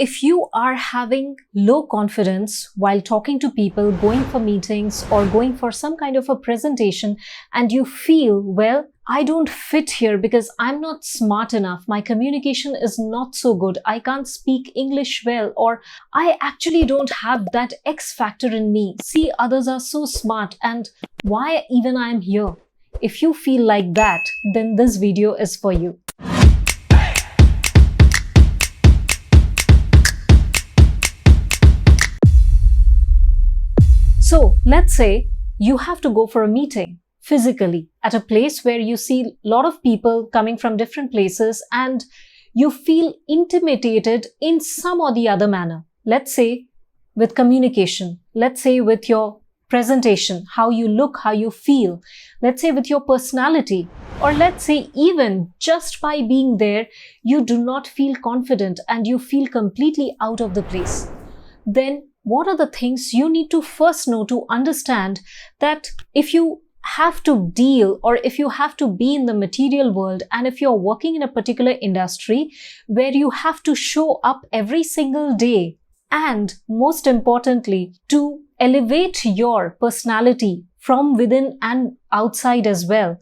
if you are having low confidence while talking to people, going for meetings or going for some kind of a presentation, and you feel, well, I don't fit here because I'm not smart enough, my communication is not so good, I can't speak English well, or I actually don't have that X factor in me. See, others are so smart and why even I'm here? If you feel like that, then this video is for you. So let's say you have to go for a meeting physically at a place where you see a lot of people coming from different places and you feel intimidated in some or the other manner. Let's say with communication, let's say with your presentation, how you look, how you feel, let's say with your personality, or let's say even just by being there, you do not feel confident and you feel completely out of the place. Then what are the things you need to first know to understand that if you have to deal or if you have to be in the material world and if you're working in a particular industry where you have to show up every single day and most importantly to elevate your personality from within and outside as well,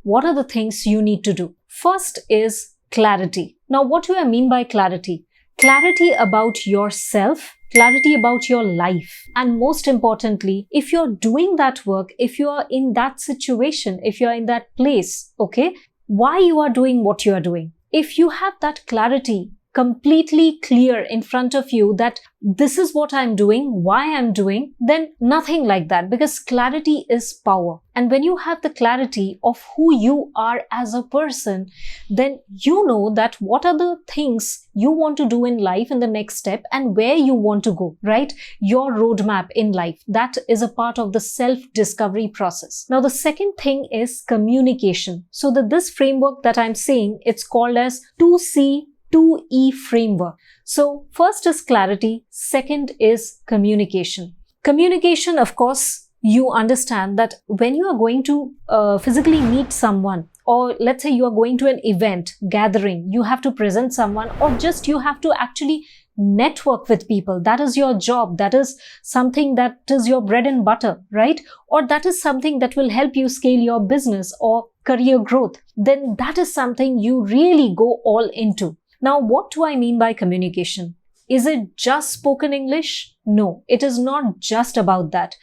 what are the things you need to do? First is clarity. Now, what do I mean by clarity? Clarity about yourself, clarity about your life, and most importantly, if you're doing that work, if you are in that situation, if you're in that place, okay, why you are doing what you are doing. If you have that clarity completely clear in front of you that this is what I'm doing, why I'm doing, then nothing like that, because clarity is power. And when you have the clarity of who you are as a person, then you know that what are the things you want to do in life in the next step and where you want to go, right? Your roadmap in life, that is a part of the self-discovery process. Now, the second thing is communication. So this framework that I'm saying, it's called as 2C 2E framework. So first is clarity, second is communication. Communication, of course, you understand that when you are going to physically meet someone, or let's say you are going to an event, gathering, you have to present someone, or just you have to actually network with people. That is your job. That is something that is your bread and butter, right? Or that is something that will help you scale your business or career growth. Then that is something you really go all into. Now, what do I mean by communication? Is it just spoken English? No, it is not just about that.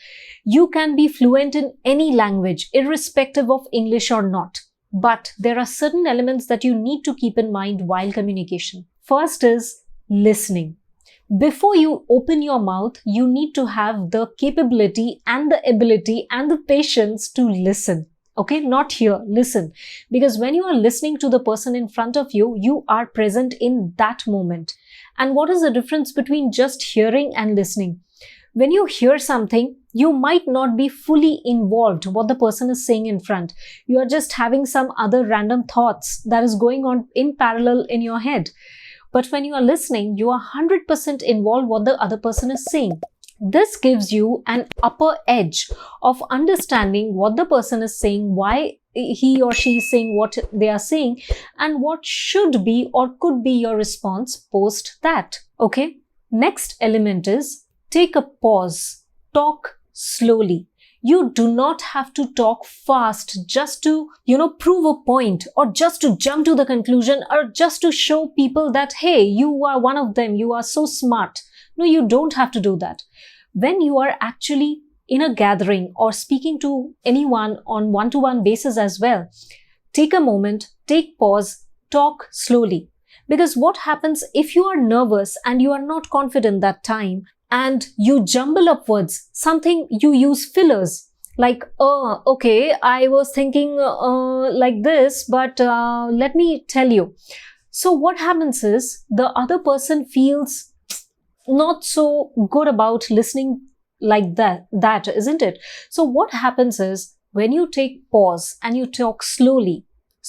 You can be fluent in any language, irrespective of English or not. But there are certain elements that you need to keep in mind while communication. First is listening. Before you open your mouth, you need to have the capability and the ability and the patience to listen. Okay, not hear, listen. Because when you are listening to the person in front of you, you are present in that moment. And what is the difference between just hearing and listening? When you hear something, you might not be fully involved what the person is saying in front. You are just having some other random thoughts that is going on in parallel in your head. But when you are listening, you are 100% involved what the other person is saying. This gives you an upper edge of understanding what the person is saying, why he or she is saying what they are saying, and what should be or could be your response post that. Okay. Next element is take a pause. Talk slowly. You do not have to talk fast just to, prove a point or just to jump to the conclusion or just to show people that, hey, you are one of them. You are so smart. No, you don't have to do that. When you are actually in a gathering or speaking to anyone on one-to-one basis as well, take a moment, take pause, talk slowly. Because what happens if you are nervous and you are not confident that time and you jumble up words, something you use fillers like, okay, I was thinking like this, but let me tell you. So what happens is the other person feels not so good about listening like that, isn't it? So what happens is when you take pause and you talk slowly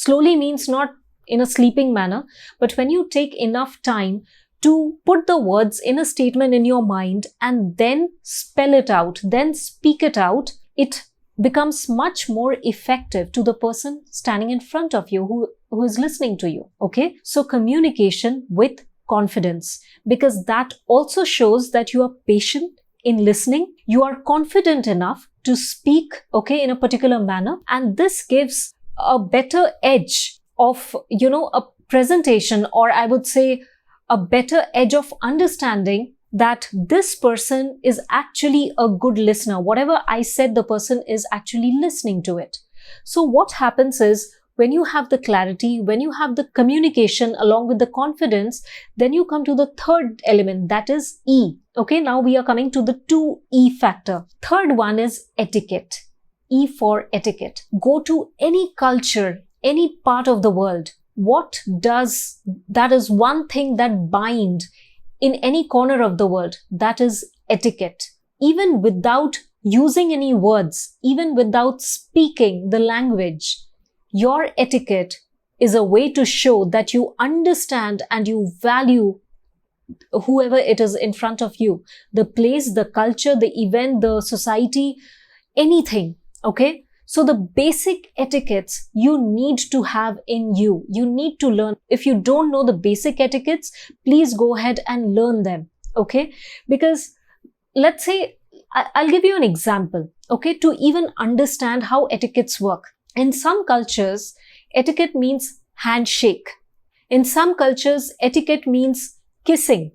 means not in a sleeping manner, but when you take enough time to put the words in a statement in your mind and then spell it out, then speak it out, it becomes much more effective to the person standing in front of you who is listening to you. Okay? So communication with confidence, because that also shows that you are patient in listening. You are confident enough to speak, okay, in a particular manner. And this gives a better edge of, a presentation, or I would say a better edge of understanding that this person is actually a good listener. Whatever I said, the person is actually listening to it. So what happens is, when you have the clarity, when you have the communication along with the confidence, then you come to the third element, that is E. Okay, now we are coming to the 2E factor. Third one is etiquette. E for etiquette. Go to any culture, any part of the world. That is one thing that binds in any corner of the world. That is etiquette. Even without using any words, even without speaking the language, your etiquette is a way to show that you understand and you value whoever it is in front of you, the place, the culture, the event, the society, anything. Okay? So the basic etiquettes you need to have in you. You need to learn. If you don't know the basic etiquettes, please go ahead and learn them. Okay? Because let's say, I'll give you an example. Okay? To even understand how etiquettes work. In some cultures, etiquette means handshake. In some cultures, etiquette means kissing.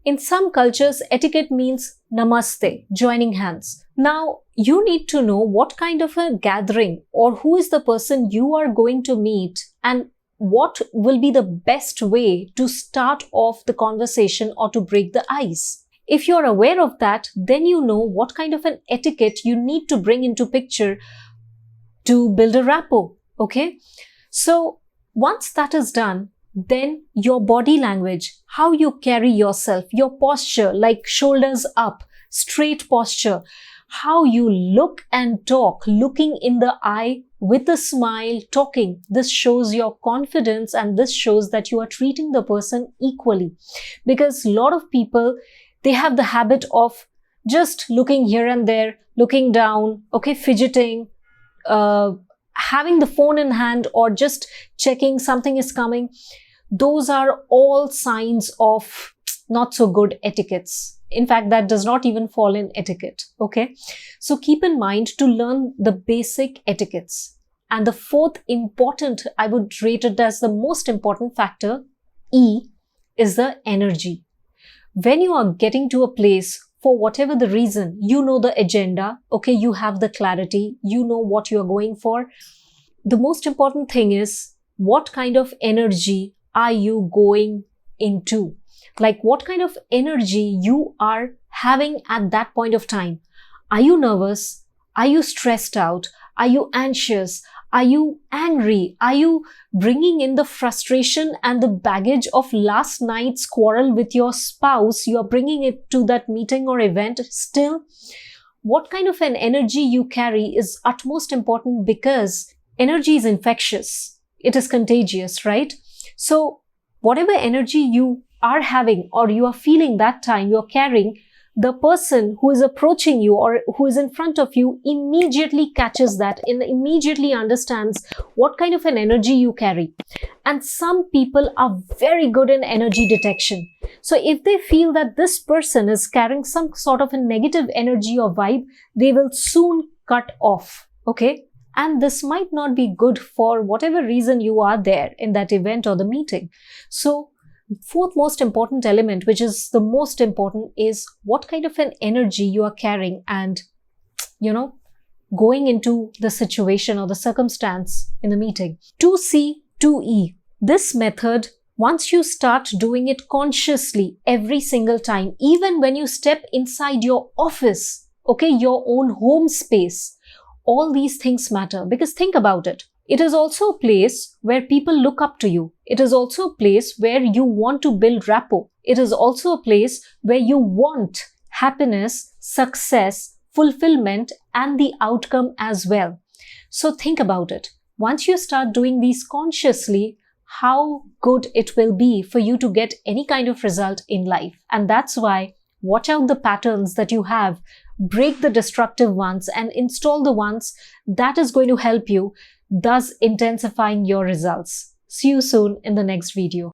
In some cultures, etiquette means namaste, joining hands. Now, you need to know what kind of a gathering or who is the person you are going to meet and what will be the best way to start off the conversation or to break the ice. If you're aware of that, then you know what kind of an etiquette you need to bring into picture to build a rapport. Okay? So once that is done, then your body language, how you carry yourself, your posture, like shoulders up, straight posture, how you look and talk, looking in the eye with a smile, talking. This shows your confidence and this shows that you are treating the person equally. Because a lot of people, they have the habit of just looking here and there, looking down, okay, fidgeting, having the phone in hand, or just checking something is coming. Those are all signs of not so good etiquettes. In fact, that does not even fall in etiquette. Okay. So keep in mind to learn the basic etiquettes. And the fourth important, I would rate it as the most important factor, E, is the energy. When you are getting to a place, for whatever the reason, you know the agenda, okay, you have the clarity, you know what you are going for. The most important thing is, what kind of energy are you going into? Like, what kind of energy you are having at that point of time? Are you nervous? Are you stressed out? Are you anxious? Are you angry? Are you bringing in the frustration and the baggage of last night's quarrel with your spouse? You are bringing it to that meeting or event still? What kind of an energy you carry is utmost important, because energy is infectious. It is contagious, right? So whatever energy you are having or you are feeling that time, you're carrying, the person who is approaching you or who is in front of you immediately catches that and immediately understands what kind of an energy you carry. And some people are very good in energy detection. So if they feel that this person is carrying some sort of a negative energy or vibe, they will soon cut off. Okay? And this might not be good for whatever reason you are there in that event or the meeting. So fourth most important element, which is the most important, is what kind of an energy you are carrying and, going into the situation or the circumstance in the meeting. 2C, 2E. This method, once you start doing it consciously every single time, even when you step inside your office, okay, your own home space, all these things matter. Because think about it. It is also a place where people look up to you. It is also a place where you want to build rapport. It is also a place where you want happiness, success, fulfillment, and the outcome as well. So think about it. Once you start doing these consciously, how good it will be for you to get any kind of result in life. And that's why watch out the patterns that you have, break the destructive ones and install the ones that is going to help you, thus intensifying your results. See you soon in the next video.